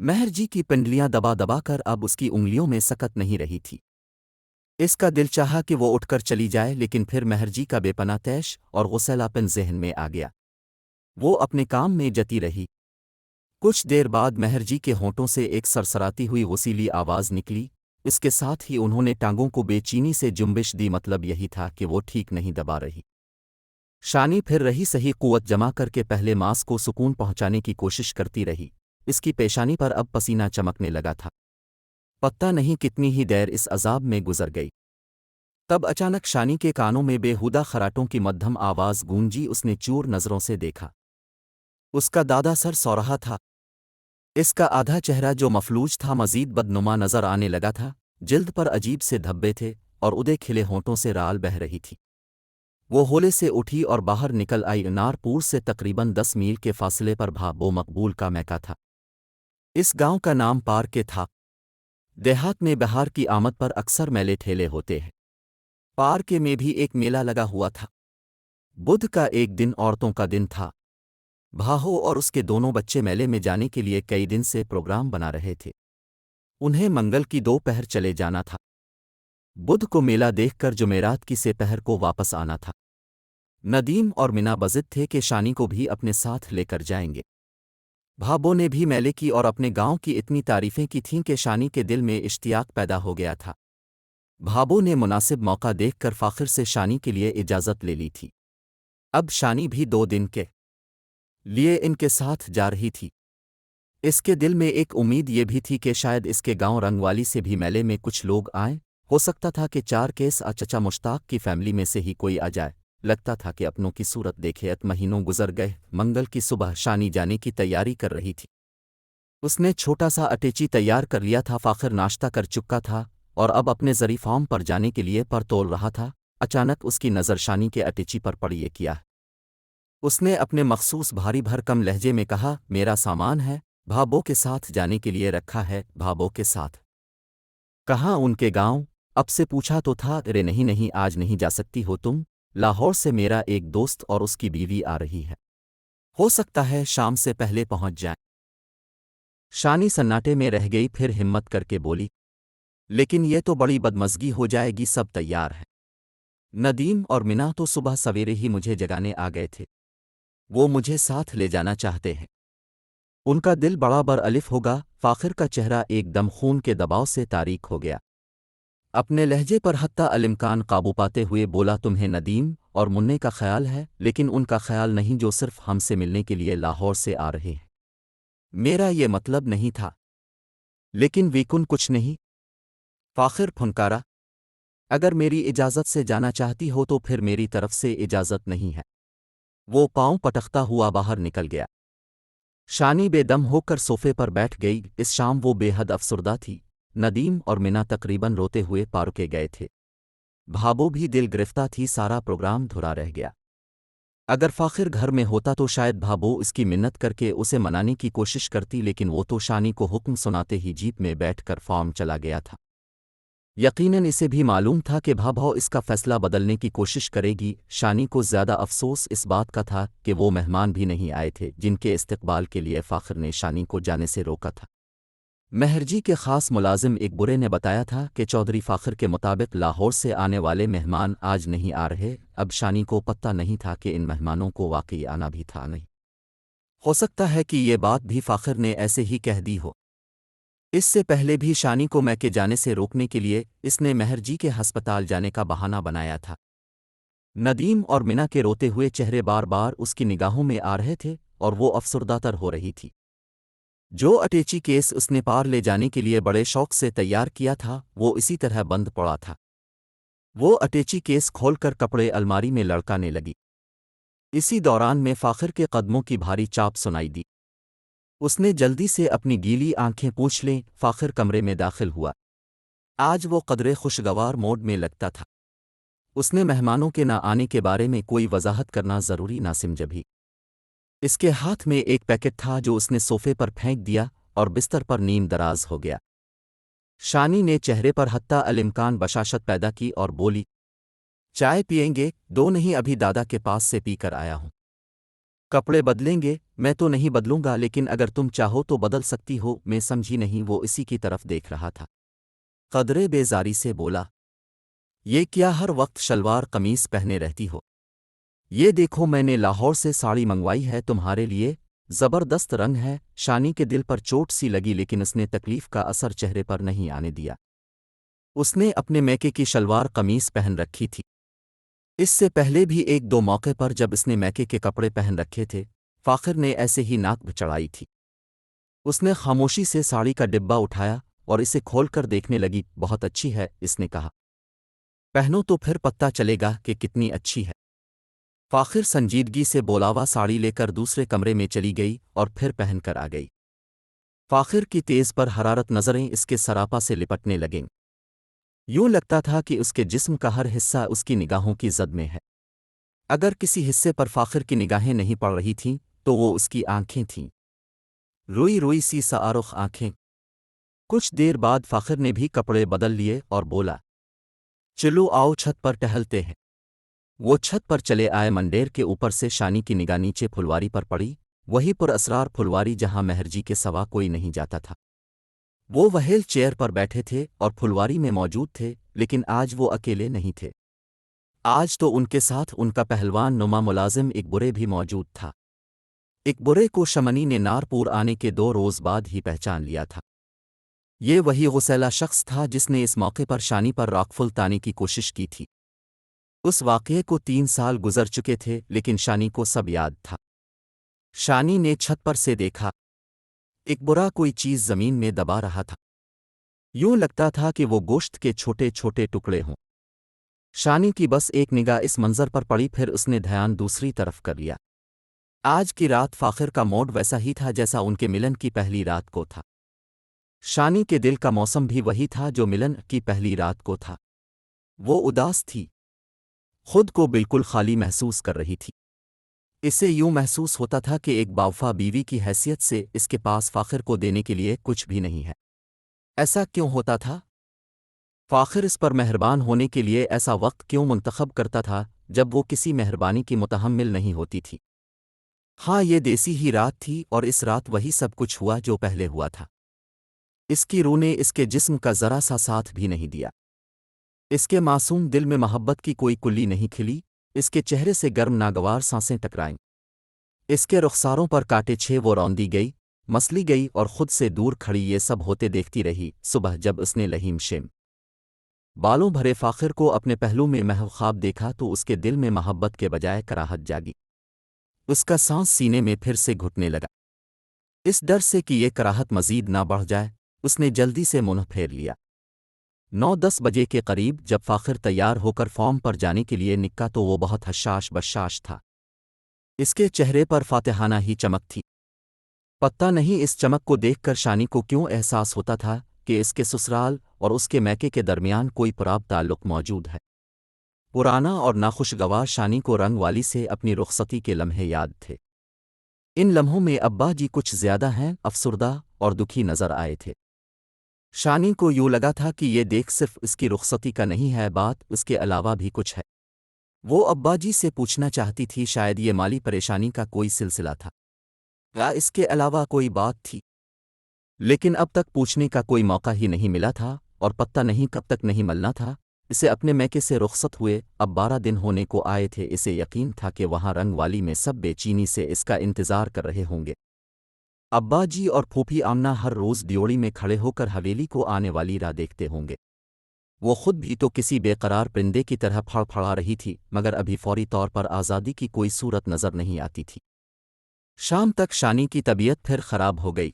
مہر جی کی پنڈلیاں دبا دبا کر اب اس کی انگلیوں میں سکت نہیں رہی تھی۔ اس کا دل چاہا کہ وہ اٹھ کر چلی جائے، لیکن پھر مہر جی کا بے پناہ تیش اور غسیلاپن ذہن میں آ گیا۔ وہ اپنے کام میں جتی رہی۔ کچھ دیر بعد مہر جی کے ہونٹوں سے ایک سرسراتی ہوئی غسیلی آواز نکلی، اس کے ساتھ ہی انہوں نے ٹانگوں کو بے چینی سے جنبش دی، مطلب یہی تھا کہ وہ ٹھیک نہیں دبا رہی۔ شانی پھر رہی، صحیح قوت جمع کر کے پہلے ماس کو سکون پہنچانے کی کوشش کرتی رہی۔ اس کی پیشانی پر اب پسینہ چمکنے لگا تھا۔ پتہ نہیں کتنی ہی دیر اس عذاب میں گزر گئی۔ تب اچانک شانی کے کانوں میں بے ہودہ خراٹوں کی مدھم آواز گونجی۔ اس نے چور نظروں سے دیکھا۔ اس کا دادا سر سو رہا تھا۔ اس کا آدھا چہرہ جو مفلوج تھا مزید بدنما نظر آنے لگا تھا، جلد پر عجیب سے دھبے تھے اور ادے کھلے ہونٹوں سے رال بہہ رہی تھی۔ وہ ہولے سے اٹھی اور باہر نکل آئی۔ نارپور سے تقریباً 10 میل کے فاصلے پر بھابو مقبول کا میکہ تھا۔ اس گاؤں کا نام پار کے تھا۔ دیہات میں بہار کی آمد پر اکثر میلے ٹھیلے ہوتے ہیں۔ پار کے میں بھی ایک میلہ لگا ہوا تھا۔ بدھ کا ایک دن عورتوں کا دن تھا۔ بھاہو اور اس کے دونوں بچے میلے میں جانے کے لیے کئی دن سے پروگرام بنا رہے تھے۔ انہیں منگل کی دوپہر چلے جانا تھا۔ بدھ کو میلہ دیکھ کر جمعرات کی سے پہر کو واپس آنا تھا۔ ندیم اور منا بضد تھے کہ شانی کو بھی اپنے ساتھ لے کر جائیں گے۔ بھابو نے بھی میلے کی اور اپنے گاؤں کی اتنی تعریفیں کی تھیں کہ شانی کے دل میں اشتیاق پیدا ہو گیا تھا۔ بھابو نے مناسب موقع دیکھ کر فاخر سے شانی کے لیے اجازت لے لی تھی۔ اب شانی بھی 2 دن کے لیے ان کے ساتھ جا رہی تھی۔ اس کے دل میں ایک امید یہ بھی تھی کہ شاید اس کے گاؤں رنگوالی سے بھی میلے میں کچھ لوگ آئیں۔ ہو سکتا تھا کہ 4 کیس چچا مشتاق کی فیملی میں سے ہی کوئی آ جائے۔ لگتا تھا کہ اپنوں کی صورت دیکھے مہینوں گزر گئے۔ منگل کی صبح شانی جانے کی تیاری کر رہی تھی۔ اس نے چھوٹا سا اٹیچی تیار کر لیا تھا۔ فاخر ناشتہ کر چکا تھا اور اب اپنے زری فارم پر جانے کے لیے پر تول رہا تھا۔ اچانک اس کی نظر شانی کے اٹیچی پر پڑی۔ یہ کیا ہے؟ اس نے اپنے مخصوص بھاری بھرکم لہجے میں کہا، میرا سامان ہے، بھابو کے ساتھ جانے کے لیے رکھا ہے۔ بھابو کے ساتھ؟ کہاں ان کے گاؤں؟ اب سے پوچھا تو تھا۔ ارے نہیں، آج نہیں جا سکتی ہو تم۔ لاہور سے میرا ایک دوست اور اس کی بیوی آ رہی ہے۔ ہو سکتا ہے شام سے پہلے پہنچ جائیں۔ شانی سناٹے میں رہ گئی، پھر ہمت کر کے بولی، لیکن یہ تو بڑی بدمزگی ہو جائے گی۔ سب تیار ہے۔ ندیم اور منا تو صبح سویرے ہی مجھے جگانے آ گئے تھے۔ وہ مجھے ساتھ لے جانا چاہتے ہیں۔ ان کا دل بڑا بر الف ہوگا۔ فاخر کا چہرہ ایک دم خون کے دباؤ سے تاریک ہو گیا۔ اپنے لہجے پر حتی الامکان قابو پاتے ہوئے بولا، تمہیں ندیم اور مننے کا خیال ہے، لیکن ان کا خیال نہیں جو صرف ہم سے ملنے کے لیے لاہور سے آ رہے ہیں۔ میرا یہ مطلب نہیں تھا۔ لیکن ویکن کچھ نہیں؟ فاخر پھنکارا۔ اگر میری اجازت سے جانا چاہتی ہو تو پھر میری طرف سے اجازت نہیں ہے۔ وہ پاؤں پٹکتا ہوا باہر نکل گیا۔ شانی بے دم ہو کر صوفے پر بیٹھ گئی۔ اس شام وہ بے حد افسردہ تھی۔ ندیم اور منا تقریباً روتے ہوئے پارکے گئے تھے۔ بھابو بھی دل گرفتہ تھی۔ سارا پروگرام دھرا رہ گیا۔ اگر فاخر گھر میں ہوتا تو شاید بھابو اس کی منت کر کے اسے منانے کی کوشش کرتی، لیکن وہ تو شانی کو حکم سناتے ہی جیپ میں بیٹھ کر فارم چلا گیا تھا۔ یقیناً اسے بھی معلوم تھا کہ بھابو اس کا فیصلہ بدلنے کی کوشش کرے گی۔ شانی کو زیادہ افسوس اس بات کا تھا کہ وہ مہمان بھی نہیں آئے تھے جن کے استقبال کے لیے فاخر نے شانی کو جانے سے روکا تھا۔ مہر جی کے خاص ملازم ایک برے نے بتایا تھا کہ چودھری فاخر کے مطابق لاہور سے آنے والے مہمان آج نہیں آ رہے۔ اب شانی کو پتہ نہیں تھا کہ ان مہمانوں کو واقعی آنا بھی تھا نہیں۔ ہو سکتا ہے کہ یہ بات بھی فاخر نے ایسے ہی کہہ دی ہو۔ اس سے پہلے بھی شانی کو میکے جانے سے روکنے کے لیے اس نے مہر جی کے ہسپتال جانے کا بہانہ بنایا تھا۔ ندیم اور منا کے روتے ہوئے چہرے بار بار اس کی نگاہوں میں آ رہے تھے اور وہ افسردہ تر ہو رہی تھی۔ جو اٹیچی کیس اس نے پار لے جانے کے لیے بڑے شوق سے تیار کیا تھا وہ اسی طرح بند پڑا تھا۔ وہ اٹیچی کیس کھول کر کپڑے الماری میں لڑکانے لگی۔ اسی دوران میں فاخر کے قدموں کی بھاری چاپ سنائی دی۔ اس نے جلدی سے اپنی گیلی آنکھیں پوچھ لیں۔ فاخر کمرے میں داخل ہوا۔ آج وہ قدرے خوشگوار موڈ میں لگتا تھا۔ اس نے مہمانوں کے نہ آنے کے بارے میں کوئی وضاحت کرنا ضروری نہ سمجھا بھی۔ اس کے ہاتھ میں ایک پیکٹ تھا جو اس نے صوفے پر پھینک دیا اور بستر پر نیم دراز ہو گیا۔ شانی نے چہرے پر حتی الامکان بشاشت پیدا کی اور بولی، چائے پئیں گے؟ 2 نہیں، ابھی دادا کے پاس سے پی کر آیا ہوں۔ کپڑے بدلیں گے؟ میں تو نہیں بدلوں گا، لیکن اگر تم چاہو تو بدل سکتی ہو۔ میں سمجھی نہیں، وہ اسی کی طرف دیکھ رہا تھا۔ قدرے بیزاری سے بولا، یہ کیا ہر وقت شلوار قمیص پہنے رہتی ہو؟ یہ دیکھو، میں نے لاہور سے ساڑی منگوائی ہے تمہارے لیے، زبردست رنگ ہے۔ شانی کے دل پر چوٹ سی لگی، لیکن اس نے تکلیف کا اثر چہرے پر نہیں آنے دیا۔ اس نے اپنے میکے کی شلوار قمیص پہن رکھی تھی۔ اس سے پہلے بھی ایک دو موقع پر جب اس نے میکے کے کپڑے پہن رکھے تھے، فاخر نے ایسے ہی ناک چڑھائی تھی۔ اس نے خاموشی سے ساڑی کا ڈبہ اٹھایا اور اسے کھول کر دیکھنے لگی۔ بہت اچھی ہے، اس نے کہا۔ پہنو تو پھر پتہ چلے گا کہ کتنی اچھی ہے۔ فاخر سنجیدگی سے بولاوا ساڑی لے کر دوسرے کمرے میں چلی گئی اور پھر پہن کر آ گئی۔ فاخر کی تیز پر حرارت نظریں اس کے سراپا سے لپٹنے لگیں۔ یوں لگتا تھا کہ اس کے جسم کا ہر حصہ اس کی نگاہوں کی زد میں ہے۔ اگر کسی حصے پر فاخر کی نگاہیں نہیں پڑ رہی تھیں تو وہ اس کی آنکھیں تھیں، روئی روئی سی سآرخ آنکھیں۔ کچھ دیر بعد فاخر نے بھی کپڑے بدل لیے اور بولا، چلو آؤ چھت پر ٹہلتے ہیں۔ وہ چھت پر چلے آئے۔ منڈیر کے اوپر سے شانی کی نگاہ نیچے پھلواری پر پڑی، وہی پر اسرار پھلواری جہاں مہرجی کے سوا کوئی نہیں جاتا تھا۔ وہ وہیل چیئر پر بیٹھے تھے اور پھلواری میں موجود تھے، لیکن آج وہ اکیلے نہیں تھے۔ آج تو ان کے ساتھ ان کا پہلوان نما ملازم اکبرے بھی موجود تھا۔ اکبرے کو شمنی نے نارپور آنے کے 2 روز بعد ہی پہچان لیا تھا۔ یہ وہی غسیلا شخص تھا جس نے اس موقع پر شانی پر راکفل تانے کی کوشش کی تھی۔ اس واقعے کو 3 سال گزر چکے تھے، لیکن شانی کو سب یاد تھا۔ شانی نے چھت پر سے دیکھا، اکبرا کوئی چیز زمین میں دبا رہا تھا۔ یوں لگتا تھا کہ وہ گوشت کے چھوٹے چھوٹے ٹکڑے ہوں۔ شانی کی بس ایک نگاہ اس منظر پر پڑی، پھر اس نے دھیان دوسری طرف کر لیا۔ آج کی رات فاخر کا موڈ ویسا ہی تھا جیسا ان کے ملن کی پہلی رات کو تھا۔ شانی کے دل کا موسم بھی وہی تھا جو ملن کی پہلی رات کو تھا۔ وہ اداس تھی، خود کو بالکل خالی محسوس کر رہی تھی۔ اسے یوں محسوس ہوتا تھا کہ ایک باوفا بیوی کی حیثیت سے اس کے پاس فاخر کو دینے کے لیے کچھ بھی نہیں ہے۔ ایسا کیوں ہوتا تھا؟ فاخر اس پر مہربان ہونے کے لیے ایسا وقت کیوں منتخب کرتا تھا جب وہ کسی مہربانی کی متحمل نہیں ہوتی تھی؟ ہاں، یہ دیسی ہی رات تھی، اور اس رات وہی سب کچھ ہوا جو پہلے ہوا تھا۔ اس کی روح نے اس کے جسم کا ذرا سا ساتھ بھی نہیں دیا۔ اس کے معصوم دل میں محبت کی کوئی کلی نہیں کھلی۔ اس کے چہرے سے گرم ناگوار سانسیں ٹکرائیں۔ اس کے رخساروں پر کاٹے چھے وہ روندی گئی، مسلی گئی اور خود سے دور کھڑی یہ سب ہوتے دیکھتی رہی۔ صبح جب اس نے لہیم شیم بالوں بھرے فاخر کو اپنے پہلو میں محو خواب دیکھا تو اس کے دل میں محبت کے بجائے کراہت جاگی۔ اس کا سانس سینے میں پھر سے گھٹنے لگا۔ اس ڈر سے کہ یہ کراہت مزید نہ بڑھ جائے، اس نے جلدی سے منہ پھیر لیا۔ 9-10 بجے کے قریب جب فاخر تیار ہو کر فارم پر جانے کے لیے نکلا تو وہ بہت حشاش بشاش تھا۔ اس کے چہرے پر فاتحانہ ہی چمک تھی۔ پتہ نہیں اس چمک کو دیکھ کر شانی کو کیوں احساس ہوتا تھا کہ اس کے سسرال اور اس کے میکے کے درمیان کوئی پراب تعلق موجود ہے۔ پرانا اور ناخوشگوار شانی کو رنگ والی سے اپنی رخصتی کے لمحے یاد تھے۔ ان لمحوں میں ابا جی کچھ زیادہ ہیں افسردہ اور دکھی نظر آئے تھے۔ شانی کو یوں لگا تھا کہ یہ دیکھ صرف اس کی رخصتی کا نہیں ہے، بات اس کے علاوہ بھی کچھ ہے۔ وہ ابا جی سے پوچھنا چاہتی تھی، شاید یہ مالی پریشانی کا کوئی سلسلہ تھا یا اس کے علاوہ کوئی بات تھی، لیکن اب تک پوچھنے کا کوئی موقع ہی نہیں ملا تھا، اور پتہ نہیں کب تک نہیں ملنا تھا۔ اسے اپنے میکے سے رخصت ہوئے اب 12 دن ہونے کو آئے تھے۔ اسے یقین تھا کہ وہاں رنگ والی میں سب بے چینی سے اس کا انتظار کر رہے ہوں گے۔ ابا جی اور پھوپھی آمنہ ہر روز ڈیوڑی میں کھڑے ہو کر حویلی کو آنے والی راہ دیکھتے ہوں گے۔ وہ خود بھی تو کسی بے قرار پرندے کی طرح پھڑ پھڑا رہی تھی، مگر ابھی فوری طور پر آزادی کی کوئی صورت نظر نہیں آتی تھی۔ شام تک شانی کی طبیعت پھر خراب ہو گئی۔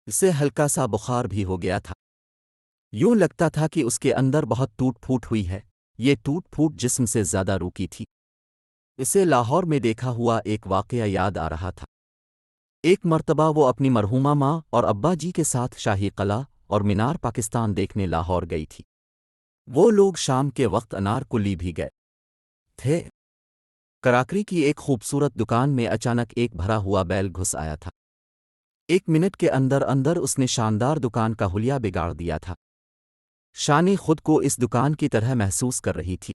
اسے ہلکا سا بخار بھی ہو گیا تھا۔ یوں لگتا تھا کہ اس کے اندر بہت ٹوٹ پھوٹ ہوئی ہے۔ یہ ٹوٹ پھوٹ جسم سے زیادہ روکی تھی۔ اسے لاہور میں دیکھا ہوا ایک واقعہ یاد آ رہا تھا۔ ایک مرتبہ وہ اپنی مرحومہ ماں اور ابا جی کے ساتھ شاہی قلعہ اور مینار پاکستان دیکھنے لاہور گئی تھی۔ وہ لوگ شام کے وقت انار کلی بھی گئے تھے۔ کراکری کی ایک خوبصورت دکان میں اچانک ایک بھرا ہوا بیل گھس آیا تھا۔ 1 منٹ کے اندر اندر اس نے شاندار دکان کا حلیہ بگاڑ دیا تھا۔ شانی خود کو اس دکان کی طرح محسوس کر رہی تھی۔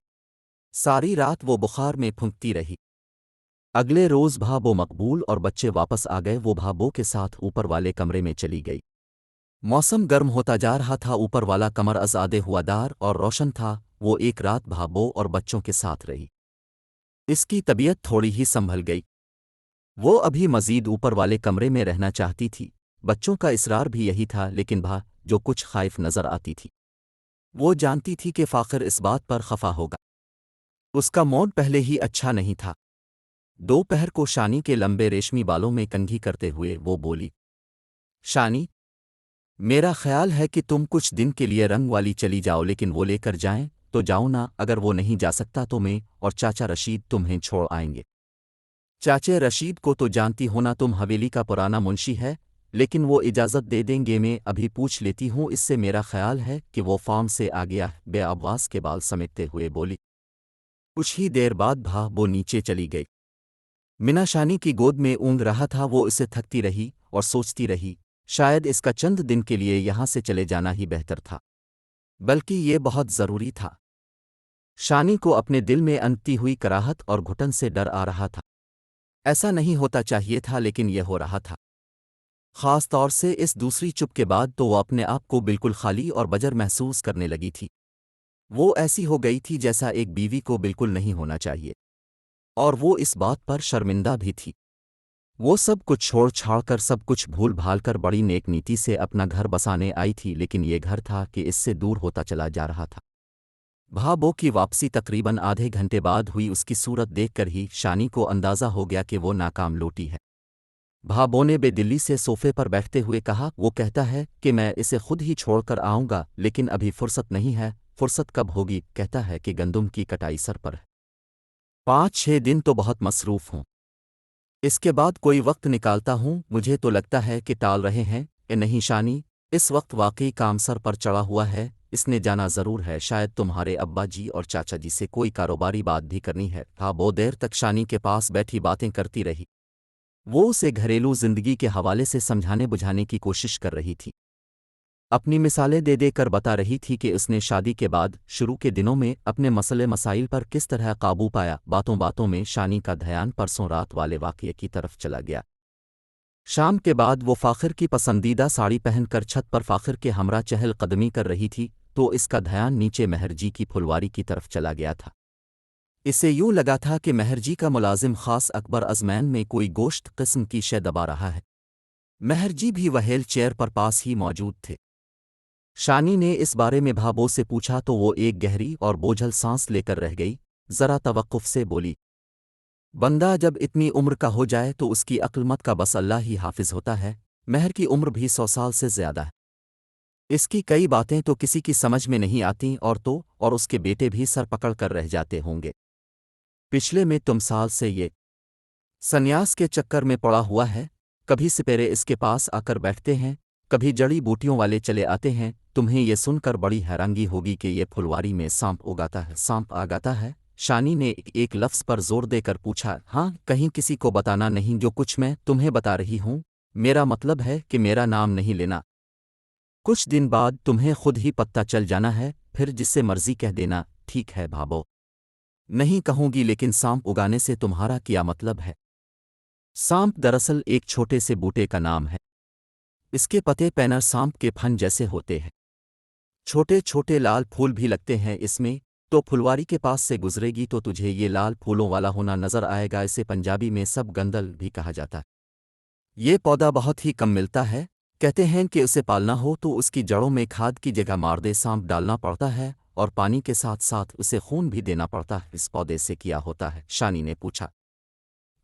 ساری رات وہ بخار میں پھونکتی رہی۔ اگلے روز بھابو مقبول اور بچے واپس آ گئے۔ وہ بھابو کے ساتھ اوپر والے کمرے میں چلی گئی۔ موسم گرم ہوتا جا رہا تھا، اوپر والا کمر آزادے ہوا دار اور روشن تھا۔ وہ ایک رات بھابو اور بچوں کے ساتھ رہی۔ اس کی طبیعت تھوڑی ہی سنبھل گئی۔ وہ ابھی مزید اوپر والے کمرے میں رہنا چاہتی تھی۔ بچوں کا اصرار بھی یہی تھا، لیکن بھا جو کچھ خائف نظر آتی تھی، وہ جانتی تھی کہ فاخر اس بات پر خفا ہوگا۔ اس کا موڈ پہلے ہی اچھا نہیں تھا۔ دوپہر کو شانی کے لمبے ریشمی بالوں میں کنگھی کرتے ہوئے وہ بولی، شانی، میرا خیال ہے کہ تم کچھ دن کے لیے رنگ والی چلی جاؤ، لیکن وہ لے کر جائیں تو جاؤ نا۔ اگر وہ نہیں جا سکتا تو میں اور چاچا رشید تمہیں چھوڑ آئیں گے۔ چاچے رشید کو تو جانتی ہونا، تم حویلی کا پرانا منشی ہے، لیکن وہ اجازت دے دیں گے؟ میں ابھی پوچھ لیتی ہوں اس سے۔ میرا خیال ہے کہ وہ فارم سے آ گیا ہے، بے آواز کے بال سمیٹتے ہوئے بولی۔ کچھ ہی دیر بعد بھا وہ نیچے چلی گئی۔ منا شانی کی گود میں اونگ رہا تھا۔ وہ اسے تھکتی رہی اور سوچتی رہی، شاید اس کا چند دن کے لیے یہاں سے چلے جانا ہی بہتر تھا، بلکہ یہ بہت ضروری تھا۔ شانی کو اپنے دل میں انتی ہوئی کراہت اور گھٹن سے ڈر آ رہا تھا۔ ایسا نہیں ہوتا چاہیے تھا، لیکن یہ ہو رہا تھا۔ خاص طور سے اس دوسری چپ کے بعد تو وہ اپنے آپ کو بالکل خالی اور بجر محسوس کرنے لگی تھی۔ وہ ایسی ہو گئی تھی جیسا ایک بیوی کو بالکل نہیں ہونا چاہیے، اور وہ اس بات پر شرمندہ بھی تھی۔ وہ سب کچھ چھوڑ چھاڑ کر، سب کچھ بھول بھال کر بڑی نیک نیتی سے اپنا گھر بسانے آئی تھی، لیکن یہ گھر تھا کہ اس سے دور ہوتا چلا جا رہا تھا۔ بھابو کی واپسی تقریباً آدھے گھنٹے بعد ہوئی۔ اس کی صورت دیکھ کر ہی شانی کو اندازہ ہو گیا کہ وہ ناکام لوٹی ہے۔ بھابو نے بے دلی سے صوفے پر بیٹھتے ہوئے کہا، وہ کہتا ہے کہ میں اسے خود ہی چھوڑ کر آؤں گا، لیکن ابھی فرصت نہیں ہے۔ فرصت کب ہوگی؟ کہتا ہے کہ گندم کی کٹائی سر پر ہے، 5-6 دن تو بہت مصروف ہوں، اس کے بعد کوئی وقت نکالتا ہوں۔ مجھے تو لگتا ہے کہ ٹال رہے ہیں۔ نہیں شانی، اس وقت واقعی کام سر پر چڑھا ہوا ہے، اس نے جانا ضرور ہے۔ شاید تمہارے ابا جی اور چاچا جی سے کوئی کاروباری بات بھی کرنی ہے۔ بھابو دیر تک شانی کے پاس بیٹھی باتیں کرتی رہی۔ وہ اسے گھریلو زندگی کے حوالے سے سمجھانے بجھانے کی کوشش کر رہی تھی، اپنی مثالیں دے دے کر بتا رہی تھی کہ اس نے شادی کے بعد شروع کے دنوں میں اپنے مسئلے مسائل پر کس طرح قابو پایا۔ باتوں باتوں میں شانی کا دھیان پرسوں رات والے واقعے کی طرف چلا گیا۔ شام کے بعد وہ فاخر کی پسندیدہ ساڑی پہن کر چھت پر فاخر کے ہمراہ چہل قدمی کر رہی تھی، تو اس کا دھیان نیچے مہر جی کی پھلواری کی طرف چلا گیا تھا۔ اسے یوں لگا تھا کہ مہر جی کا ملازم خاص اکبر ازمین میں کوئی گوشت قسم کی شے دبا رہا ہے۔ مہر جی بھی وہیل چیئر پر پاس ہی موجود تھے۔ شانی نے اس بارے میں بھابو سے پوچھا تو وہ ایک گہری اور بوجھل سانس لے کر رہ گئی، ذرا توقف سے بولی، بندہ جب اتنی عمر کا ہو جائے تو اس کی عقل مت کا بس اللہ ہی حافظ ہوتا ہے۔ مہر کی عمر بھی 100 سال سے زیادہ ہے۔ اس کی کئی باتیں تو کسی کی سمجھ میں نہیں آتیں، اور اس کے بیٹے بھی سر پکڑ کر رہ جاتے ہوں گے۔ پچھلے میں تم سال سے یہ سنیاس کے چکر میں پڑا ہوا ہے۔ کبھی سپیرے اس کے پاس آ کر بیٹھتے ہیں، کبھی جڑی بوٹیوں والے چلے آتے ہیں۔ تمہیں یہ سن کر بڑی حیرانگی ہوگی کہ یہ پھلواری میں سانپ اگاتا ہے۔ سانپ آگاتا ہے؟ شانی نے ایک لفظ پر زور دے کر پوچھا۔ ہاں، کہیں کسی کو بتانا نہیں جو کچھ میں تمہیں بتا رہی ہوں۔ میرا مطلب ہے کہ میرا نام نہیں لینا۔ کچھ دن بعد تمہیں خود ہی پتہ چل جانا ہے، پھر جس سے مرضی کہہ دینا۔ ٹھیک ہے بھابو، نہیں کہوں گی، لیکن سانپ اگانے سے تمہارا کیا مطلب ہے؟ سانپ دراصل ایک چھوٹے سے بوٹے کا نام ہے۔ اس کے پتے پینر سانپ کے پھن جیسے ہوتے ہیں، چھوٹے چھوٹے لال پھول بھی لگتے ہیں اس میں۔ تو پھلواری کے پاس سے گزرے گی تو تجھے یہ لال پھولوں والا ہونا نظر آئے گا۔ اسے پنجابی میں سب گندل بھی کہا جاتا ہے۔ یہ پودا بہت ہی کم ملتا ہے۔ کہتے ہیں کہ اسے پالنا ہو تو اس کی جڑوں میں کھاد کی جگہ ماردے سانپ ڈالنا پڑتا ہے، اور پانی کے ساتھ ساتھ اسے خون بھی دینا پڑتا ہے۔ اس پودے سے کیا ہوتا ہے؟ شانی نے پوچھا۔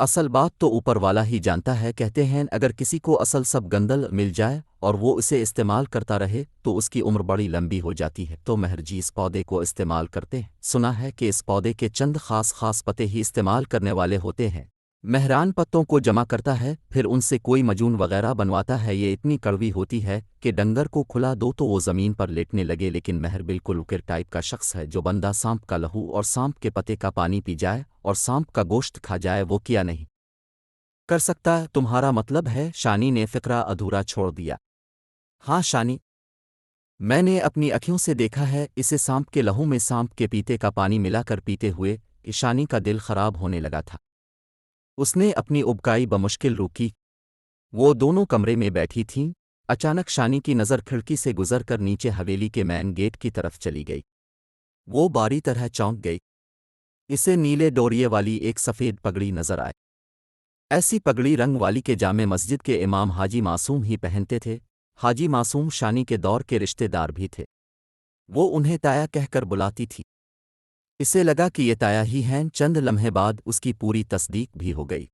اصل بات تو اوپر والا ہی جانتا ہے۔ کہتے ہیں اگر کسی کو اصل سب گندل مل جائے اور وہ اسے استعمال کرتا رہے تو اس کی عمر بڑی لمبی ہو جاتی ہے۔ تو مہر جی اس پودے کو استعمال کرتے ہیں۔ سنا ہے کہ اس پودے کے چند خاص پتے ہی استعمال کرنے والے ہوتے ہیں۔ مہران پتوں کو جمع کرتا ہے، پھر ان سے کوئی مجون وغیرہ بنواتا ہے۔ یہ اتنی کڑوی ہوتی ہے کہ ڈنگر کو کھلا دو تو وہ زمین پر لیٹنے لگے۔ لیکن مہر بالکل اکر ٹائپ کا شخص ہے۔ جو بندہ سانپ کا لہو اور سانپ کے پتے کا پانی پی جائے اور سانپ کا گوشت کھا جائے، وہ کیا نہیں کر سکتا؟ تمہارا مطلب ہے؟ شانی نے فقرہ ادھورا چھوڑ دیا۔ ہاں شانی، میں نے اپنی آنکھوں سے دیکھا ہے اسے سانپ کے لہو میں سانپ کے پیتے کا پانی ملا کر پیتے ہوئے۔ شانی کا دل خراب ہونے لگا تھا۔ اس نے اپنی ابکائی بمشکل روکی۔ وہ دونوں کمرے میں بیٹھی تھیں۔ اچانک شانی کی نظر کھڑکی سے گزر کر نیچے حویلی کے مین گیٹ کی طرف چلی گئی۔ وہ باری طرح چونک گئی۔ اسے نیلے ڈوریے والی ایک سفید پگڑی نظر آئی۔ ایسی پگڑی رنگ والی کے جامع مسجد کے امام حاجی معصوم ہی پہنتے تھے۔ حاجی معصوم شانی کے دور کے رشتے دار بھی تھے۔ وہ انہیں تایا کہہ کر بلاتی تھی۔ اسے لگا کہ یہ تایا ہی ہیں۔ چند لمحے بعد اس کی پوری تصدیق بھی ہو گئی۔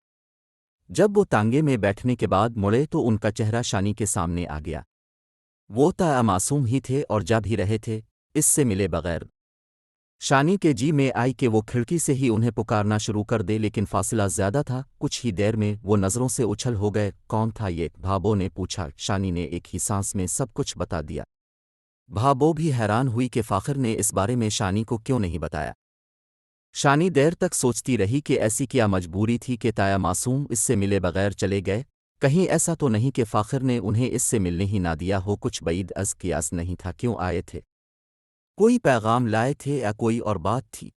جب وہ تانگے میں بیٹھنے کے بعد مڑے تو ان کا چہرہ شانی کے سامنے آ گیا۔ وہ تایا معصوم ہی تھے اور جا بھی رہے تھے، اس سے ملے بغیر۔ شانی کے جی میں آئی کہ وہ کھڑکی سے ہی انہیں پکارنا شروع کر دے، لیکن فاصلہ زیادہ تھا۔ کچھ ہی دیر میں وہ نظروں سے اچھل ہو گئے۔ کون تھا یہ؟ بھابو نے پوچھا۔ شانی نے ایک ہی سانس میں سب کچھ بتا دیا۔ بھابو بھی حیران ہوئی کہ فاخر نے اس بارے میں شانی کو کیوں نہیں بتایا۔ شانی دیر تک سوچتی رہی کہ ایسی کیا مجبوری تھی کہ تایا معصوم اس سے ملے بغیر چلے گئے۔ کہیں ایسا تو نہیں کہ فاخر نے انہیں اس سے ملنے ہی نہ دیا ہو؟ کچھ بعید از قیاس نہیں تھا۔ کیوں آئے تھے؟ کوئی پیغام لائے تھے یا کوئی اور بات تھی؟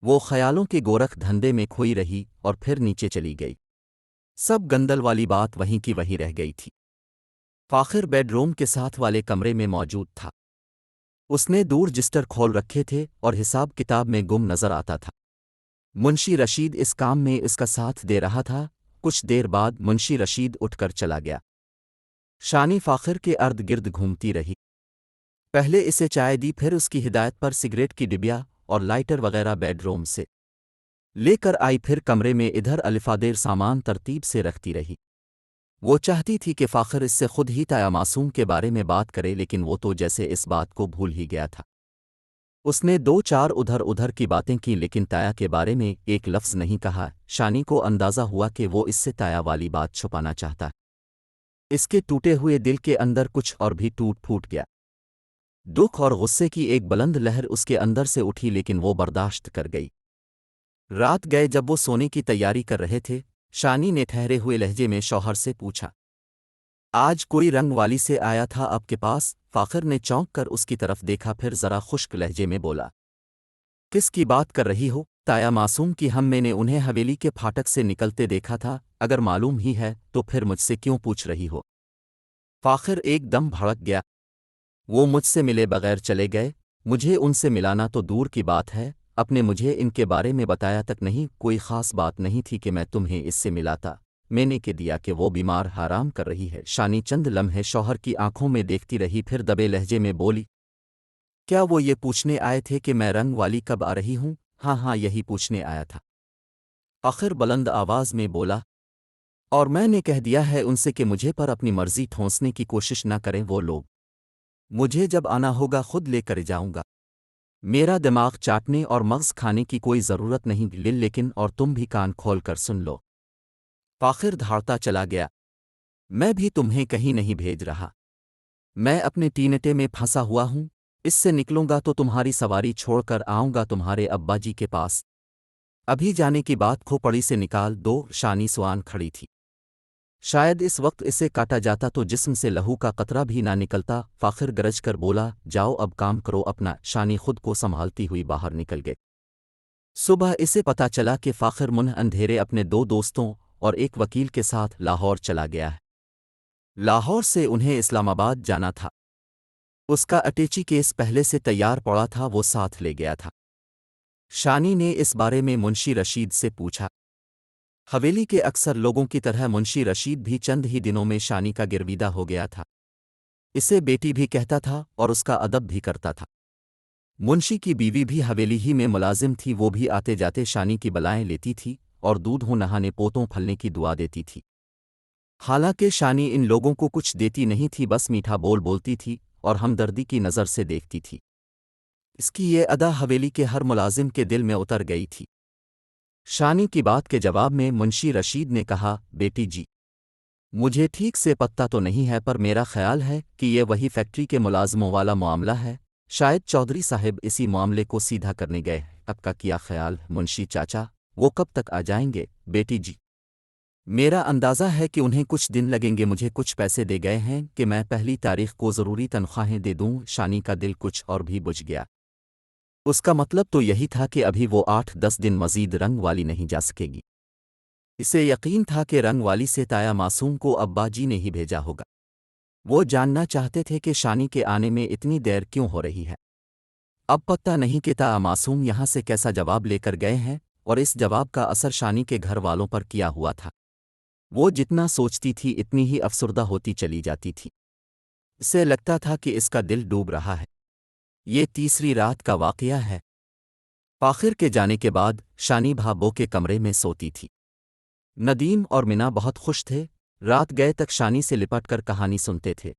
وہ خیالوں کے گورکھ دھندے میں کھوئی رہی اور پھر نیچے چلی گئی۔ سب گندل والی بات وہیں کی وہیں رہ گئی تھی۔ فاخر بیڈ روم کے ساتھ والے کمرے میں موجود تھا۔ اس نے دور رجسٹر کھول رکھے تھے اور حساب کتاب میں گم نظر آتا تھا۔ منشی رشید اس کام میں اس کا ساتھ دے رہا تھا۔ کچھ دیر بعد منشی رشید اٹھ کر چلا گیا۔ شانی فاخر کے ارد گرد گھومتی رہی۔ پہلے اسے چائے دی، پھر اس کی ہدایت پر سگریٹ کی ڈبیا اور لائٹر وغیرہ بیڈ روم سے لے کر آئی، پھر کمرے میں ادھر الفادیر سامان ترتیب سے رکھتی رہی۔ وہ چاہتی تھی کہ فاخر اس سے خود ہی تایا معصوم کے بارے میں بات کرے، لیکن وہ تو جیسے اس بات کو بھول ہی گیا تھا۔ اس نے دو چار ادھر ادھر کی باتیں کی، لیکن تایا کے بارے میں ایک لفظ نہیں کہا۔ شانی کو اندازہ ہوا کہ وہ اس سے تایا والی بات چھپانا چاہتا ہے۔ اس کے ٹوٹے ہوئے دل کے اندر کچھ اور بھی ٹوٹ پھوٹ گیا۔ دکھ اور غصے کی ایک بلند لہر اس کے اندر سے اٹھی، لیکن وہ برداشت کر گئی۔ رات گئے جب وہ سونے کی تیاری کر رہے تھے، شانی نے ٹھہرے ہوئے لہجے میں شوہر سے پوچھا، آج کوئی رنگ والی سے آیا تھا آپ کے پاس؟ فاخر نے چونک کر اس کی طرف دیکھا، پھر ذرا خشک لہجے میں بولا، کس کی بات کر رہی ہو؟ تایا معصوم کی ہم، میں نے انہیں حویلی کے پھاٹک سے نکلتے دیکھا تھا۔ اگر معلوم ہی ہے تو پھر مجھ سے کیوں پوچھ رہی ہو؟ فاخر ایک دم بھڑک گیا۔ وہ مجھ سے ملے بغیر چلے گئے۔ مجھے ان سے ملانا تو دور کی بات ہے، اپنے مجھے ان کے بارے میں بتایا تک نہیں۔ کوئی خاص بات نہیں تھی کہ میں تمہیں اس سے ملاتا، میں نے کہہ دیا کہ وہ بیمار حرام کر رہی ہے۔ شانی چند لمحے شوہر کی آنکھوں میں دیکھتی رہی، پھر دبے لہجے میں بولی، کیا وہ یہ پوچھنے آئے تھے کہ میں رنگ والی کب آ رہی ہوں؟ ہاں ہاں، یہی پوچھنے آیا تھا۔ آخر بلند آواز میں بولا، اور میں نے کہہ دیا ہے ان سے کہ مجھے پر اپنی مرضی ٹھونسنے کی کوشش نہ کریں وہ لوگ۔ مجھے جب آنا ہوگا خود لے کر جاؤں گا۔ میرا دماغ چاٹنے اور مغز کھانے کی کوئی ضرورت نہیں لیکن اور تم بھی کان کھول کر سن لو۔ فاخر دھاڑتا چلا گیا، میں بھی تمہیں کہیں نہیں بھیج رہا۔ میں اپنے ٹینٹے میں پھنسا ہوا ہوں، اس سے نکلوں گا تو تمہاری سواری چھوڑ کر آؤں گا تمہارے ابا جی کے پاس۔ ابھی جانے کی بات کھوپڑی سے نکال دو۔ شانی سوان کھڑی تھی۔ شاید اس وقت اسے کاٹا جاتا تو جسم سے لہو کا قطرہ بھی نہ نکلتا۔ فاخر گرج کر بولا، جاؤ اب کام کرو اپنا۔ شانی خود کو سنبھالتی ہوئی باہر نکل گئے۔ صبح اسے پتا چلا کہ فاخر منہ اندھیرے اپنے دو دوستوں اور ایک وکیل کے ساتھ لاہور چلا گیا ہے۔ لاہور سے انہیں اسلام آباد جانا تھا۔ اس کا اٹیچی کیس پہلے سے تیار پڑا تھا، وہ ساتھ لے گیا تھا۔ شانی نے اس بارے میں منشی رشید سے پوچھا۔ حویلی کے اکثر لوگوں کی طرح منشی رشید بھی چند ہی دنوں میں شانی کا گرویدہ ہو گیا تھا۔ اسے بیٹی بھی کہتا تھا اور اس کا ادب بھی کرتا تھا۔ منشی کی بیوی بھی حویلی ہی میں ملازم تھی، وہ بھی آتے جاتے شانی کی بلائیں لیتی تھی اور دودھوں نہانے پوتوں پھلنے کی دعا دیتی تھی۔ حالانکہ شانی ان لوگوں کو کچھ دیتی نہیں تھی، بس میٹھا بول بولتی تھی اور ہمدردی کی نظر سے دیکھتی تھی۔ اس کی یہ ادا حویلی کے ہر ملازم کے دل میں اتر گئی تھی۔ شانی کی بات کے جواب میں منشی رشید نے کہا، بیٹی جی، مجھے ٹھیک سے پتہ تو نہیں ہے پر میرا خیال ہے کہ یہ وہی فیکٹری کے ملازموں والا معاملہ ہے۔ شاید چودھری صاحب اسی معاملے کو سیدھا کرنے گئے۔ اب کا کیا خیال منشی چاچا؟ وہ کب تک آ جائیں گے بیٹی جی؟ میرا اندازہ ہے کہ انہیں کچھ دن لگیں گے۔ مجھے کچھ پیسے دے گئے ہیں کہ میں پہلی تاریخ کو ضروری تنخواہیں دے دوں۔ شانی کا دل کچھ اور بھی بجھ گیا۔ اس کا مطلب تو یہی تھا کہ ابھی وہ 8-10 دن مزید رنگ والی نہیں جا سکے گی۔ اسے یقین تھا کہ رنگ والی سے تایا معصوم کو ابا جی نے ہی بھیجا ہوگا۔ وہ جاننا چاہتے تھے کہ شانی کے آنے میں اتنی دیر کیوں ہو رہی ہے۔ اب پتہ نہیں کہ تایا معصوم یہاں سے کیسا جواب لے کر گئے ہیں، اور اس جواب کا اثر شانی کے گھر والوں پر کیا ہوا تھا۔ وہ جتنا سوچتی تھی اتنی ہی افسردہ ہوتی چلی جاتی تھی۔ اسے لگتا تھا کہ اس کا دل ڈوب رہا ہے۔ یہ تیسری رات کا واقعہ ہے۔ فاخر کے جانے کے بعد شانی بھابو کے کمرے میں سوتی تھی۔ ندیم اور منا بہت خوش تھے، رات گئے تک شانی سے لپٹ کر کہانی سنتے تھے۔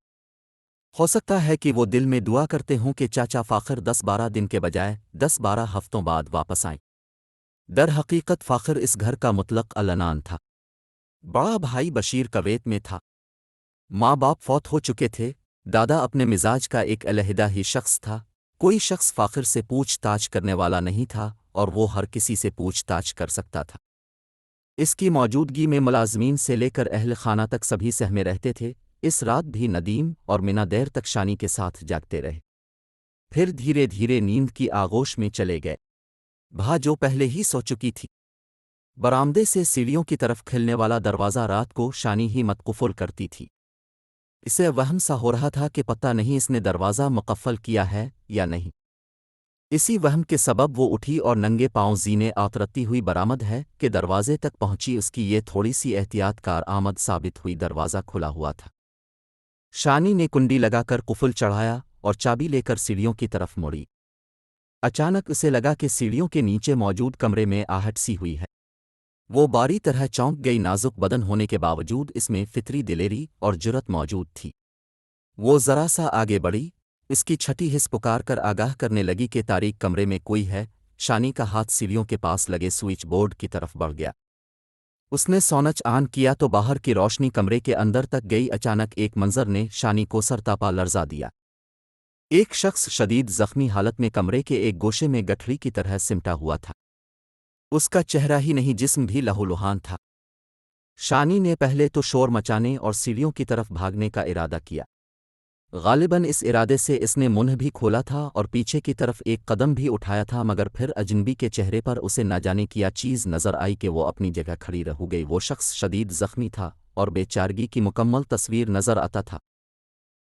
ہو سکتا ہے کہ وہ دل میں دعا کرتے ہوں کہ چاچا فاخر 10-12 دن کے بجائے 10-12 ہفتوں بعد واپس آئیں۔ در حقیقت فاخر اس گھر کا مطلق العنان تھا۔ بڑا بھائی بشیر کویت میں تھا۔ ماں باپ فوت ہو چکے تھے، دادا اپنے مزاج کا ایک علیحدہ ہی شخص تھا، کوئی شخص فاخر سے پوچھ تاچھ کرنے والا نہیں تھا اور وہ ہر کسی سے پوچھ تاچھ کر سکتا تھا۔ اس کی موجودگی میں ملازمین سے لے کر اہل خانہ تک سبھی سہمے رہتے تھے۔ اس رات بھی ندیم اور منا دیر تک شانی کے ساتھ جاگتے رہے، پھر دھیرے دھیرے نیند کی آغوش میں چلے گئے۔ بھا جو پہلے ہی سو چکی تھی۔ برآمدے سے سیڑھیوں کی طرف کھلنے والا دروازہ رات کو شانی ہی متقفل کرتی تھی۔ اسے وہم سا ہو رہا تھا کہ پتہ نہیں اس نے دروازہ مقفل کیا ہے یا نہیں۔ اسی وہم کے سبب وہ اٹھی اور ننگے پاؤں زینے آترتی ہوئی برآمد ہے کہ دروازے تک پہنچی۔ اس کی یہ تھوڑی سی احتیاط کار آمد ثابت ہوئی، دروازہ کھلا ہوا تھا۔ شانی نے کنڈی لگا کر قفل چڑھایا اور چابی لے کر سیڑھیوں کی طرف مڑی۔ اچانک اسے لگا کہ سیڑھیوں کے نیچے موجود کمرے میں آہٹ سی ہوئی ہے۔ وہ باری طرح چونک گئی، نازک بدن ہونے کے باوجود اس میں فطری دلیری اور جرت موجود تھی۔ وہ ذرا سا آگے بڑھی، اس کی چھٹی حس پکار کر آگاہ کرنے لگی کہ تاریک کمرے میں کوئی ہے۔ شانی کا ہاتھ سیڑھیوں کے پاس لگے سوئچ بورڈ کی طرف بڑھ گیا۔ اس نے سونچ آن کیا تو باہر کی روشنی کمرے کے اندر تک گئی۔ اچانک ایک منظر نے شانی کو سرتاپا لرزا دیا۔ ایک شخص شدید زخمی حالت میں کمرے کے ایک گوشے میں گٹھڑی کی طرح سمٹا ہوا تھا۔ اس کا چہرہ ہی نہیں جسم بھی لہولہان تھا۔ شانی نے پہلے تو شور مچانے اور سیڑھیوں کی طرف بھاگنے کا ارادہ کیا۔ غالباً اس ارادے سے اس نے منہ بھی کھولا تھا اور پیچھے کی طرف ایک قدم بھی اٹھایا تھا، مگر پھر اجنبی کے چہرے پر اسے نہ جانے کیا چیز نظر آئی کہ وہ اپنی جگہ کھڑی رہ گئی۔ وہ شخص شدید زخمی تھا اور بے چارگی کی مکمل تصویر نظر آتا تھا۔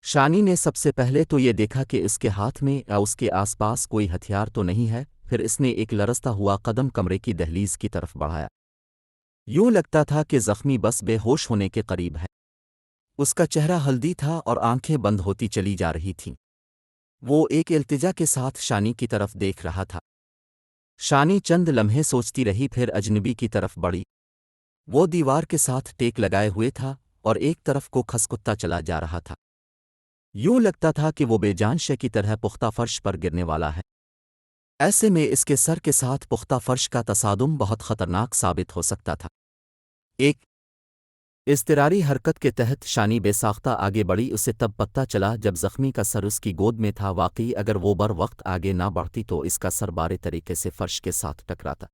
شانی نے سب سے پہلے تو یہ دیکھا کہ اس کے ہاتھ میں یا اس کے آس پاس کوئی ہتھیار تو نہیں ہے، پھر اس نے ایک لرزتا ہوا قدم کمرے کی دہلیز کی طرف بڑھایا۔ یوں لگتا تھا کہ زخمی بس بے ہوش ہونے کے قریب ہے۔ اس کا چہرہ ہلدی تھا اور آنکھیں بند ہوتی چلی جا رہی تھیں۔ وہ ایک التجا کے ساتھ شانی کی طرف دیکھ رہا تھا۔ شانی چند لمحے سوچتی رہی، پھر اجنبی کی طرف بڑھی۔ وہ دیوار کے ساتھ ٹیک لگائے ہوئے تھا اور ایک طرف کو کھسکتا چلا جا رہا تھا۔ یوں لگتا تھا کہ وہ بے جان شے کی طرح پختہ فرش پر گرنے والا ہے۔ ایسے میں اس کے سر کے ساتھ پختہ فرش کا تصادم بہت خطرناک ثابت ہو سکتا تھا۔ ایک اضطراری حرکت کے تحت شانی بے ساختہ آگے بڑھی۔ اسے تب پتہ چلا جب زخمی کا سر اس کی گود میں تھا۔ واقعی اگر وہ بر وقت آگے نہ بڑھتی تو اس کا سر بارے طریقے سے فرش کے ساتھ ٹکراتا۔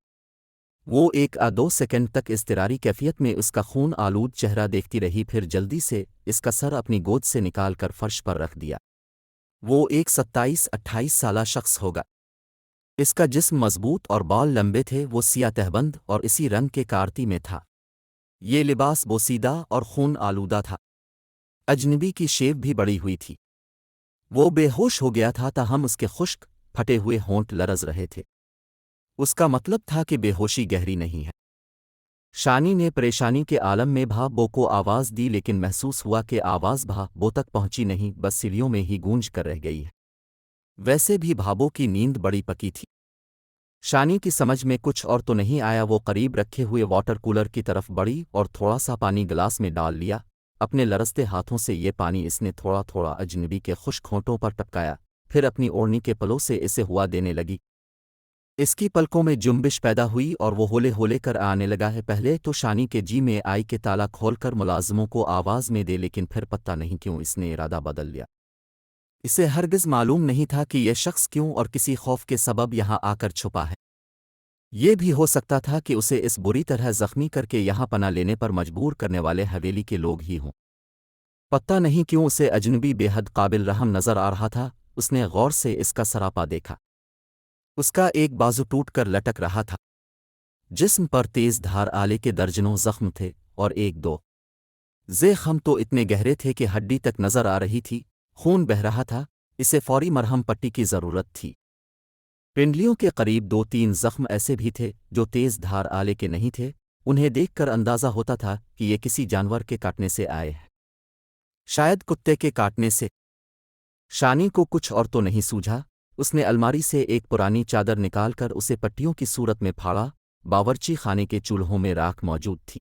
وہ 1-2 سیکنڈ تک اضطراری کیفیت میں اس کا خون آلود چہرہ دیکھتی رہی، پھر جلدی سے اس کا سر اپنی گود سے نکال کر فرش پر رکھ دیا۔ وہ ایک 27-28 سالہ شخص ہوگا۔ اس کا جسم مضبوط اور بال لمبے تھے۔ وہ سیاہ تہبند اور اسی رنگ کے کارتی میں تھا۔ یہ لباس بوسیدہ اور خون آلودہ تھا۔ اجنبی کی شیو بھی بڑی ہوئی تھی۔ وہ بے ہوش ہو گیا تھا، تاہم اس کے خشک پھٹے ہوئے ہونٹ لرز رہے تھے۔ اس کا مطلب تھا کہ بے ہوشی گہری نہیں ہے۔ شانی نے پریشانی کے عالم میں بھا بو کو آواز دی، لیکن محسوس ہوا کہ آواز بھا بو تک پہنچی نہیں، بس سیڑھیوں میں ہی گونج کر رہ گئی ہے۔ ویسے بھی بھابو کی نیند بڑی پکی تھی۔ شانی کی سمجھ میں کچھ اور تو نہیں آیا۔ وہ قریب رکھے ہوئے واٹر کولر کی طرف بڑھی اور تھوڑا سا پانی گلاس میں ڈال لیا۔ اپنے لرزتے ہاتھوں سے یہ پانی اس نے تھوڑا تھوڑا اجنبی کے خشک ہونٹوں پر ٹپکایا، پھر اپنی اوڑھنی کے پلوں سے اسے ہوا دینے لگی۔ اس کی پلکوں میں جنبش پیدا ہوئی اور وہ ہولے ہولے کر آنے لگا ہے۔ پہلے تو شانی کے جی میں آئی کہ تالا کھول کر ملازموں کو آواز میں دے، لیکن پھر پتہ نہیں کیوں اس نے ارادہ بدل لیا۔ اسے ہرگز معلوم نہیں تھا کہ یہ شخص کیوں اور کسی خوف کے سبب یہاں آ کر چھپا ہے۔ یہ بھی ہو سکتا تھا کہ اسے اس بری طرح زخمی کر کے یہاں پناہ لینے پر مجبور کرنے والے حویلی کے لوگ ہی ہوں۔ پتہ نہیں کیوں اسے اجنبی بے حد قابل رحم نظر آ رہا تھا۔ اس نے غور سے اس کا سراپا دیکھا۔ اس کا ایک بازو ٹوٹ کر لٹک رہا تھا۔ جسم پر تیز دھار آلے کے درجنوں زخم تھے اور ایک دو زخم تو اتنے گہرے تھے کہ ہڈی تک نظر آ رہی تھی، خون بہہ رہا تھا، اسے فوری مرہم پٹی کی ضرورت تھی۔ پنڈلیوں کے قریب دو تین زخم ایسے بھی تھے جو تیز دھار آلے کے نہیں تھے، انہیں دیکھ کر اندازہ ہوتا تھا کہ یہ کسی جانور کے کاٹنے سے آئے ہیں، شاید کتے کے کاٹنے سے۔ شانی کو کچھ اور تو نہیں سوجھا، اس نے الماری سے ایک پرانی چادر نکال کر اسے پٹیوں کی صورت میں پھاڑا۔ باورچی خانے کے چولہوں میں راکھ موجود تھی،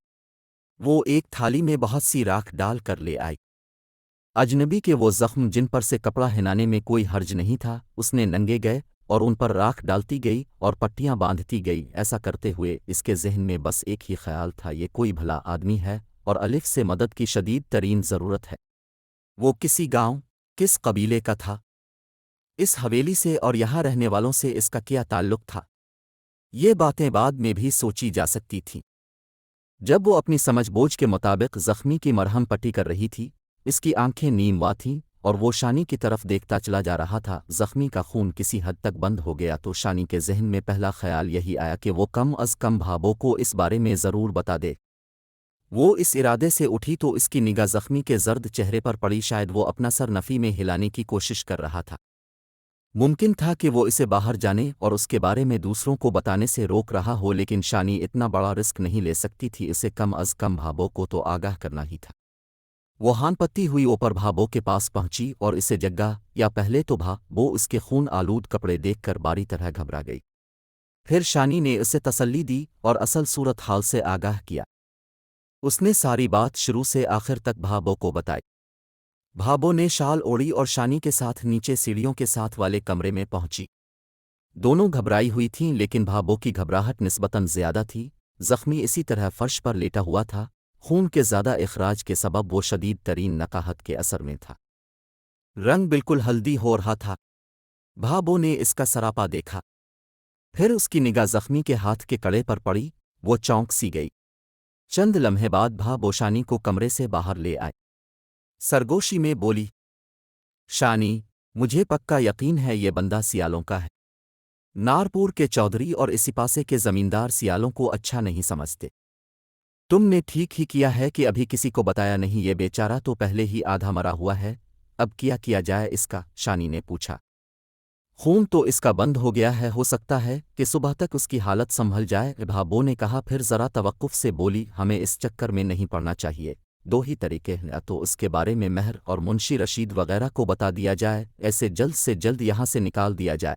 وہ ایک تھالی میں بہت سی راکھ ڈال کر لے آئی۔ اجنبی کے وہ زخم جن پر سے کپڑا ہنانے میں کوئی حرج نہیں تھا، اس نے ننگے گئے اور ان پر راکھ ڈالتی گئی اور پٹیاں باندھتی گئی۔ ایسا کرتے ہوئے اس کے ذہن میں بس ایک ہی خیال تھا، یہ کوئی بھلا آدمی ہے اور الف سے مدد کی شدید ترین ضرورت ہے۔ وہ کسی گاؤں، کس قبیلے کا تھا؟ اس حویلی سے اور یہاں رہنے والوں سے اس کا کیا تعلق تھا؟ یہ باتیں بعد میں بھی سوچی جا سکتی تھیں۔ جب وہ اپنی سمجھ بوجھ کے مطابق زخمی کی مرہم پٹی کر رہی تھی، اس کی آنکھیں نیم وا تھیں اور وہ شانی کی طرف دیکھتا چلا جا رہا تھا۔ زخمی کا خون کسی حد تک بند ہو گیا تو شانی کے ذہن میں پہلا خیال یہی آیا کہ وہ کم از کم بھابو کو اس بارے میں ضرور بتا دے۔ وہ اس ارادے سے اٹھی تو اس کی نگاہ زخمی کے زرد چہرے پر پڑی، شاید وہ اپنا سر نفی میں ہلانے کی کوشش کر رہا تھا۔ ممکن تھا کہ وہ اسے باہر جانے اور اس کے بارے میں دوسروں کو بتانے سے روک رہا ہو، لیکن شانی اتنا بڑا رسک نہیں لے سکتی تھی، اسے کم از کم بھابو کو تو آگاہ کرنا ہی تھا۔ وہ ہان پتی ہوئی اوپر بھابو کے پاس پہنچی اور اسے جگا یا پہلے تو بھابو اس کے خون آلود کپڑے دیکھ کر باری طرح گھبرا گئی۔ پھر شانی نے اسے تسلی دی اور اصل صورت حال سے آگاہ کیا۔ اس نے ساری بات شروع سے آخر تک بھابو کو بتائی۔ بھابو نے شال اوڑی اور شانی کے ساتھ نیچے سیڑھیوں کے ساتھ والے کمرے میں پہنچی۔ دونوں گھبرائی ہوئی تھیں، لیکن بھابو کی گھبراہٹ نسبتاً زیادہ تھی۔ زخمی اسی طرح فرش پر لیٹا ہوا تھا، خون کے زیادہ اخراج کے سبب وہ شدید ترین نقاہت کے اثر میں تھا، رنگ بالکل ہلدی ہو رہا تھا۔ بھابو نے اس کا سراپا دیکھا، پھر اس کی نگاہ زخمی کے ہاتھ کے کڑے پر پڑی، وہ چونک سی گئی۔ چند لمحے بعد بھابو شانی کو کمرے سے باہر لے آئے، سرگوشی میں بولی، شانی، مجھے پکا یقین ہے یہ بندہ سیالوں کا ہے۔ نارپور کے چودھری اور اسی پاسے کے زمیندار سیالوں کو اچھا نہیں سمجھتے۔ تم نے ٹھیک ہی کیا ہے کہ ابھی کسی کو بتایا نہیں، یہ بیچارہ تو پہلے ہی آدھا مرا ہوا ہے، اب کیا جائے اس کا؟ شانی نے پوچھا۔ خون تو اس کا بند ہو گیا ہے، ہو سکتا ہے کہ صبح تک اس کی حالت سنبھل جائے، بھابو نے کہا، پھر ذرا توقف سے بولی، ہمیں اس چکر میں نہیں پڑنا چاہیے۔ دو ہی طریقے ہیں، یا تو اس کے بارے میں مہر اور منشی رشید وغیرہ کو بتا دیا جائے، ایسے جلد سے جلد یہاں سے نکال دیا جائے،